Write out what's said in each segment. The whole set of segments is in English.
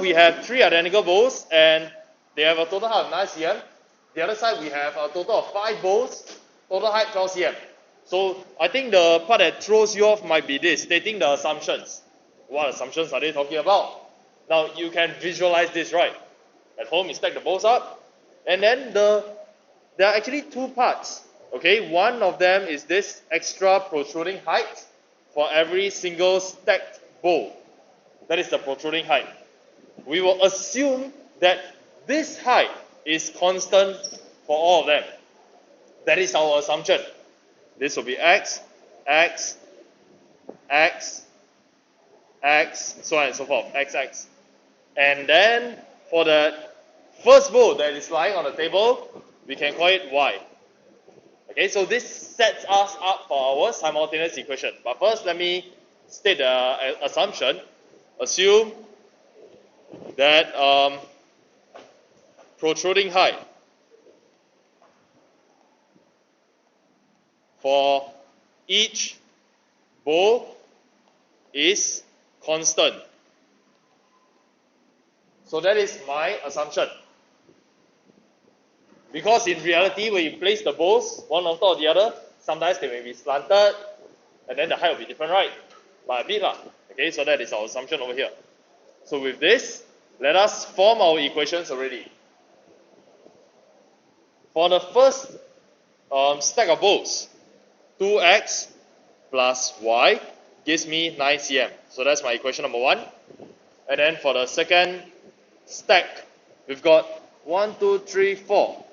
we have 3 identical bowls and they have a total height of 9 cm. The other side we have a total of 5 bowls, total height 12 cm. So I think the part that throws you off might be this, stating the assumptions. What assumptions are they talking about? Now you can visualize this, right? At home you stack the bowls up and then there are actually 2 parts. Okay, one of them is this extra protruding height for every single stacked bowl. That is the protruding height. We will assume that this height is constant for all of them. That is our assumption. This will be x, x, x, x, so on and so forth, xx. And then for the first bowl that is lying on the table, we can call it y. Okay, so this sets us up for our simultaneous equation. But first, let me state the assumption. Assume that protruding height for each bowl is constant. So that is my assumption. Because in reality, when you place the bowls one on top of the other, sometimes they may be slanted, and then the height will be different, right? By a bit lah. Okay, so that is our assumption over here. So with this, let us form our equations already. For the first stack of bowls, 2x plus y gives me 9 cm. So that's my equation number 1. And then for the second stack, we've got 1, 2, 3, 4.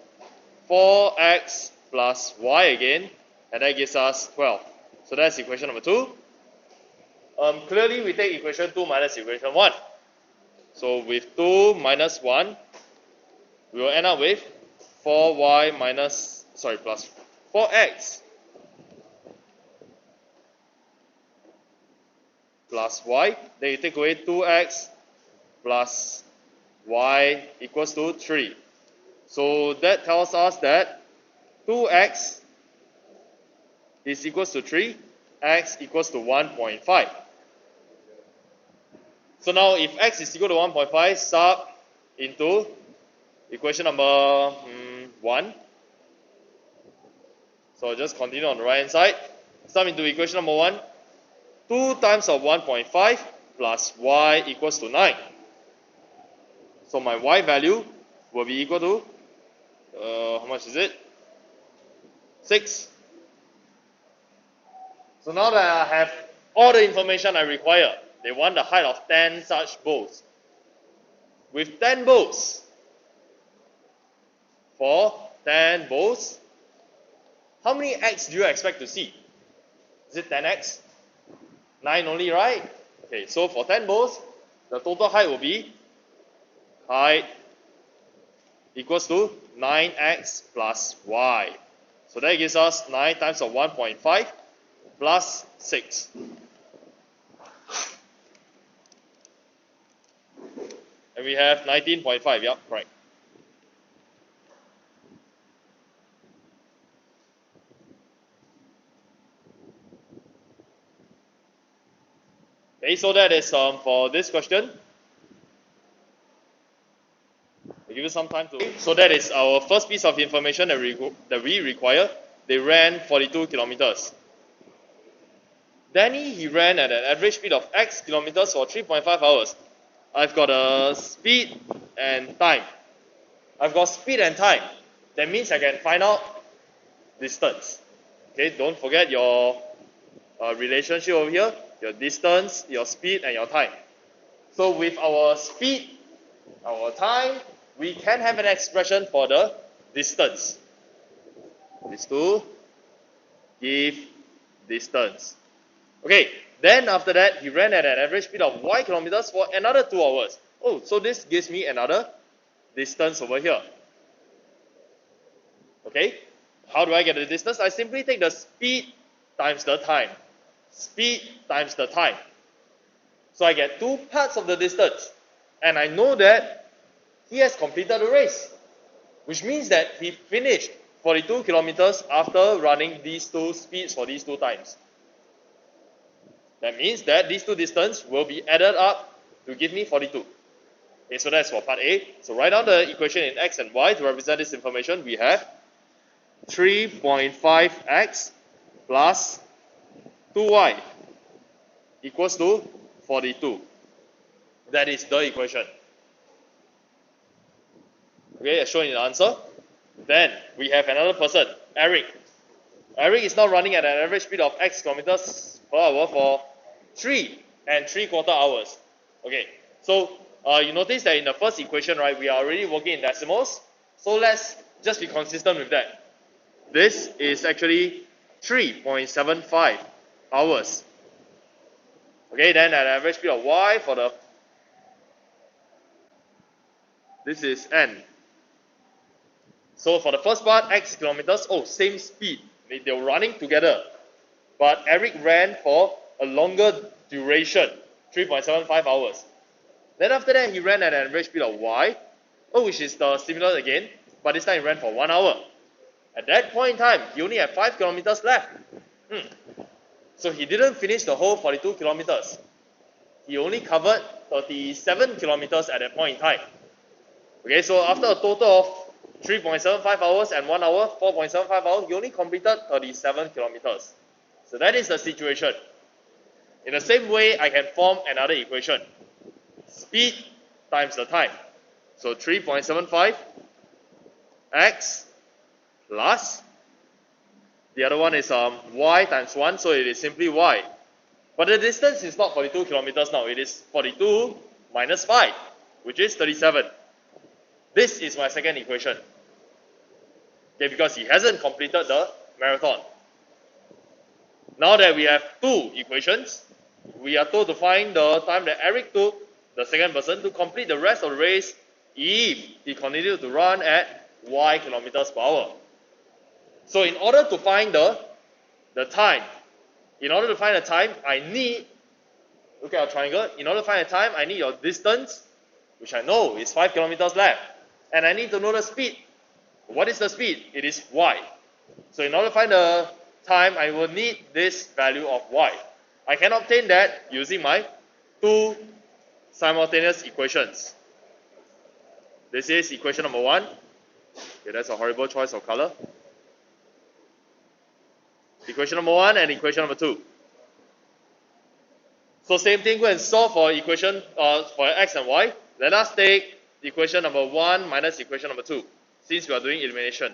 4x plus y again, and that gives us 12. So that's equation number 2. Clearly, we take equation 2 minus equation 1. So with 2 minus 1, we will end up with 4y plus 4x plus y. Then you take away 2x plus y equals to 3. So that tells us that 2x is equals to 3, x equals to 1.5. So now if x is equal to 1.5, sub into equation number 1. So just continue on the right hand side. Sub into equation number 1. 2 times of 1.5 plus y equals to 9. So my y value will be equal to, how much is it? 6. So now that I have all the information I require, they want the height of 10 such bowls. With 10 bowls, for 10 bowls, how many x do you expect to see? Is it 10x? 9 only, right? Okay, so for 10 bowls, the total height will be height equals to 9x plus y. So that gives us 9 times of 1.5 plus 6. And we have 19.5, yep, right. Okay, so that is for this question. I'll give you some time to. So that is our first piece of information that we require. They ran 42 kilometers. Danny, he ran at an average speed of x kilometers for 3.5 hours. I've got a speed and time. I've got speed and time. That means I can find out distance. Okay, don't forget your relationship over here. Your distance, your speed, and your time. So with our speed, our time, we can have an expression for the distance. These two give distance. Okay, then after that, he ran at an average speed of y kilometers for another 2 hours. Oh, so this gives me another distance over here. Okay, how do I get the distance? I simply take the speed times the time. Speed times the time. So I get 2 parts of the distance. And I know that he has completed the race. Which means that he finished 42 kilometers after running these 2 speeds for these 2 times. That means that these 2 distances will be added up to give me 42. Okay, so that's for part A. So write down the equation in x and y to represent this information. We have 3.5x plus 2y equals to 42. That is the equation. Okay, as shown in the answer. Then we have another person, Eric. Eric is now running at an average speed of x kilometers per hour for 3.75 hours. Okay, so you notice that in the first equation, right, we are already working in decimals. So let's just be consistent with that. This is actually 3.75 hours. Okay, then at an average speed of y for the, this is n. So for the first part, x kilometers, oh, same speed. They were running together. But Eric ran for a longer duration, 3.75 hours. Then after that, he ran at an average speed of y, which is the similar again, but this time he ran for 1 hour. At that point in time, he only had 5 kilometers left. So he didn't finish the whole 42 kilometers. He only covered 37 kilometers at that point in time. Okay, so after a total of 3.75 hours and 1 hour, 4.75 hours, he only completed 37 kilometers. So that is the situation. In the same way, I can form another equation. Speed times the time. So 3.75 x plus, the other one is y times 1, so it is simply y. But the distance is not 42 kilometers now, it is 42 minus 5, which is 37. This is my second equation. Okay, because he hasn't completed the marathon. Now that we have two equations, we are told to find the time that Eric took, the second person, to complete the rest of the race if he continued to run at y kilometers per hour. So in order to find the time, I need, look at our triangle, in order to find the time, I need your distance, which I know is 5 kilometers left. And I need to know the speed. What is the speed? It is y. So in order to find the time, I will need this value of y. I can obtain that using my two simultaneous equations. This is equation number 1. Okay, that's a horrible choice of color. Equation number 1 and equation number 2. So same thing, go and solve for equation for x and y. Let us take equation number 1 minus equation number 2, since we are doing elimination.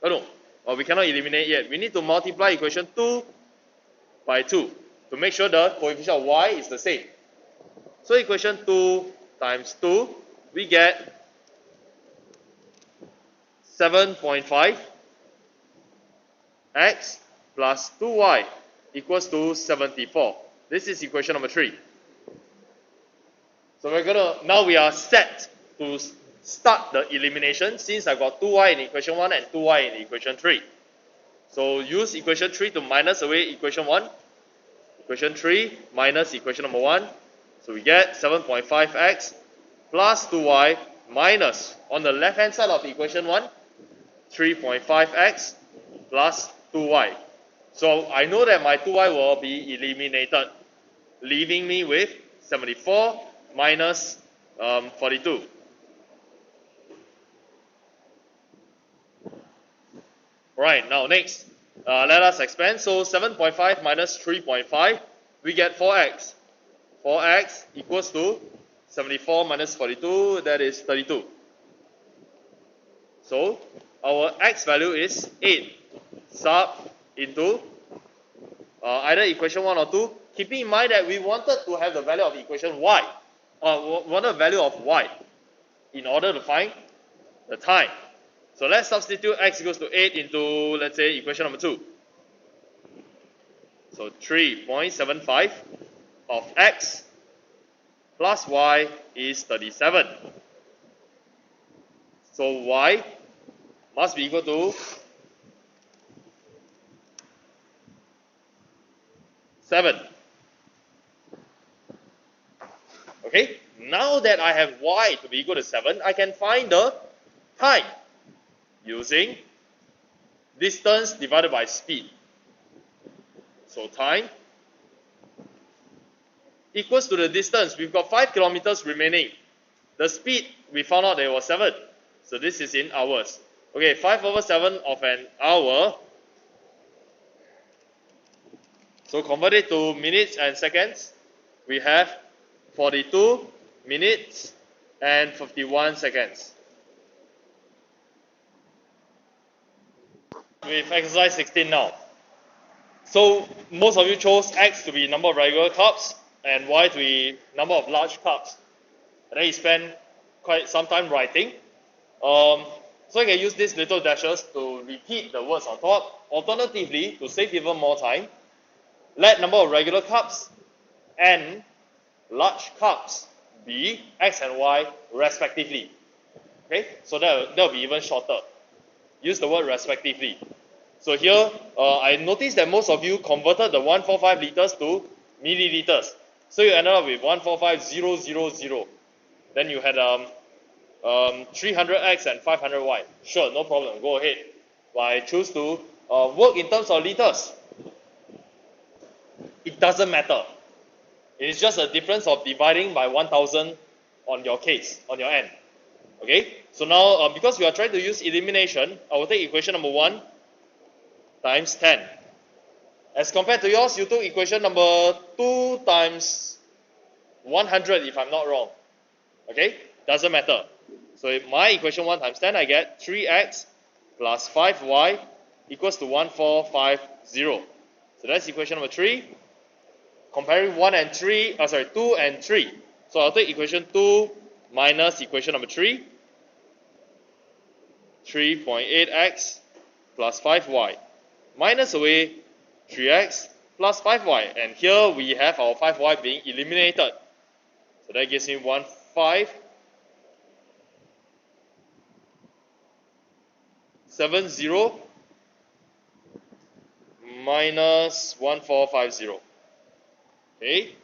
Oh no, we cannot eliminate yet. We need to multiply equation 2 by 2 to make sure the coefficient of y is the same. So equation 2 times 2, we get 7.5 x plus 2y equals to 74. This is equation number 3. So now we are set to start the elimination, since I got 2y in equation 1 and 2y in equation 3. So use equation 3 to minus away equation 1. Equation 3 minus equation number 1. So we get 7.5x plus 2y minus, on the left hand side of equation 1, 3.5x plus 2y. So I know that my 2y will be eliminated, leaving me with 74 minus 42. Right, now next, let us expand. So 7.5 minus 3.5, we get 4x. 4x equals to 74 minus 42, that is 32. So our x value is 8. Sub into either equation 1 or 2, keeping in mind that we wanted to have the value of equation y, wanted the value of y in order to find the time. So let's substitute x equals to 8 into, let's say, equation number 2. So 3.75 of x plus y is 37. So y must be equal to 7. Okay, now that I have y to be equal to 7, I can find the time using distance divided by speed. So time equals to the distance. We've got 5 kilometers remaining. The speed, we found out that it was 7. So this is in hours. Okay, 5 over 7 of an hour. So convert it to minutes and seconds. We have 42 minutes and 51 seconds. With exercise 16 now. So most of you chose X to be number of regular cups and Y to be number of large cups. And then you spend quite some time writing. So you can use these little dashes to repeat the words on top. Alternatively, to save even more time, let number of regular cups and large cups be X and Y respectively. Okay, so that'll be even shorter. Use the word respectively. So here, I noticed that most of you converted the 145 liters to milliliters. So you ended up with 145,000. Then you had 300x and 500y. Sure, no problem, go ahead. But I choose to work in terms of liters. It doesn't matter. It is just a difference of dividing by 1000 on your case, on your end. Okay, so now because we are trying to use elimination, I will take equation number 1 times 10. As compared to yours, you took equation number 2 times 100 if I'm not wrong. Okay, doesn't matter. So if my equation 1 times 10, I get 3x plus 5y equals to 1450. So that's equation number 3. Comparing 2 and 3. So I'll take equation 2 minus equation number 3. 3.8x plus 5y. Minus away 3x plus 5y. And here we have our 5y being eliminated. So that gives me 1570 minus 1450. Okay.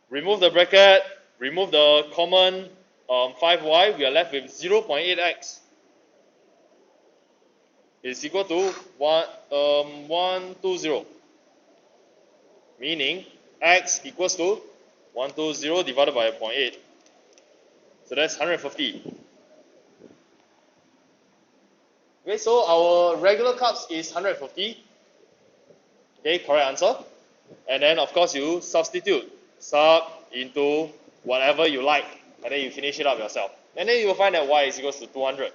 Remove the bracket, remove the common 5y, we are left with 0.8x. Is equal to 120. Meaning x equals to 120 divided by 0.8. So that's 150. Okay, so our regular cups is 150. Okay, correct answer. And then of course you substitute. Sub into whatever you like. And then you finish it up yourself. And then you will find that y is equals to 200.